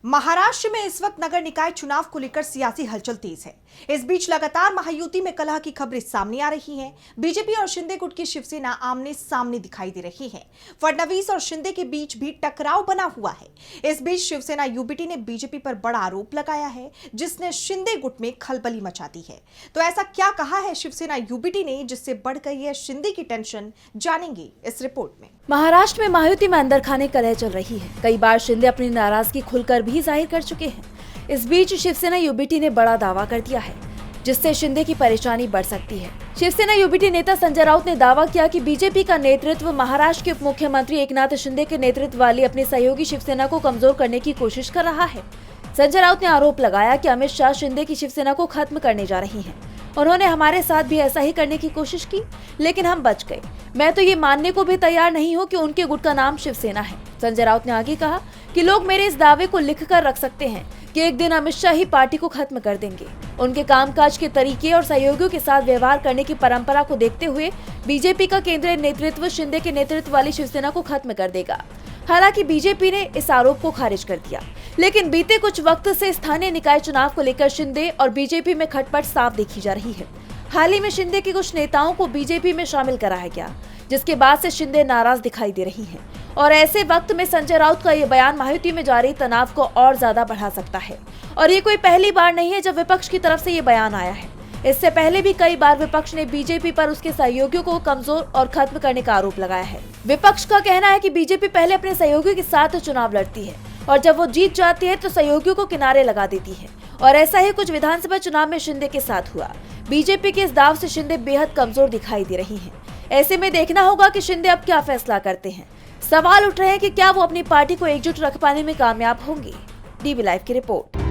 महाराष्ट्र में इस वक्त नगर निकाय चुनाव को लेकर सियासी हलचल तेज है। इस बीच लगातार महायुति में कलह की खबरें सामने आ रही हैं। बीजेपी और शिंदे गुट की शिवसेना आमने सामने दिखाई दे रही है। फडणवीस और शिंदे के बीच भी टकराव बना हुआ है। इस बीच शिवसेना यूबीटी ने बीजेपी पर बड़ा आरोप लगाया है, जिसने शिंदे गुट में खलबली मचा दी है। तो ऐसा क्या कहा है शिवसेना यूबीटी ने, जिससे बढ़ गई है शिंदे की टेंशन, जानेंगे इस रिपोर्ट में। महाराष्ट्र में महायुति में अंदर खाने कलह चल रही है। कई बार शिंदे अपनी नाराजगी खुलकर भी जाहिर कर चुके हैं। इस बीच शिवसेना यूबीटी ने बड़ा दावा कर दिया है, जिससे शिंदे की परेशानी बढ़ सकती है। शिवसेना यूबीटी नेता संजय राउत ने दावा किया कि बीजेपी का नेतृत्व महाराष्ट्र के उप मुख्यमंत्री एकनाथ शिंदे के नेतृत्व वाली अपनी सहयोगी शिवसेना को कमजोर करने की कोशिश कर रहा है। संजय राउत ने आरोप लगाया कि अमित शाह शिंदे की शिवसेना को खत्म करने जा रही हैं। उन्होंने हमारे साथ भी ऐसा ही करने की कोशिश की, लेकिन हम बच गए। मैं तो ये मानने को भी तैयार नहीं हूँ कि उनके गुट का नाम शिवसेना है। संजय राउत ने आगे कहा कि लोग मेरे इस दावे को लिख कर रख सकते हैं कि एक दिन अमित शाह ही पार्टी को खत्म कर देंगे। उनके कामकाज के तरीके और सहयोगियों के साथ व्यवहार करने की परंपरा को देखते हुए बीजेपी का केंद्रीय नेतृत्व शिंदे के नेतृत्व वाली शिवसेना को खत्म कर देगा। हालांकि बीजेपी ने इस आरोप को खारिज कर दिया, लेकिन बीते कुछ वक्त से स्थानीय निकाय चुनाव को लेकर शिंदे और बीजेपी में खटपट साफ देखी जा रही है। हाल ही में शिंदे के कुछ नेताओं को बीजेपी में शामिल कराया गया, जिसके बाद से शिंदे नाराज दिखाई दे रही हैं। और ऐसे वक्त में संजय राउत का ये बयान महायुति में जारी तनाव को और ज्यादा बढ़ा सकता है। और ये कोई पहली बार नहीं है जब विपक्ष की तरफ से ये बयान आया है। इससे पहले भी कई बार विपक्ष ने बीजेपी पर उसके सहयोगियों को कमजोर और खत्म करने का आरोप लगाया है। विपक्ष का कहना है कि बीजेपी पहले अपने सहयोगियों के साथ चुनाव लड़ती है और जब वो जीत जाती है तो सहयोगियों को किनारे लगा देती है। और ऐसा ही कुछ विधानसभा चुनाव में शिंदे के साथ हुआ। बीजेपी के इस दाव से शिंदे बेहद कमजोर दिखाई दे रही हैं। ऐसे में देखना होगा कि शिंदे अब क्या फैसला करते हैं। सवाल उठ रहे हैं कि क्या वो अपनी पार्टी को एकजुट रख पाने में कामयाब होंगे। डीवी लाइव की रिपोर्ट।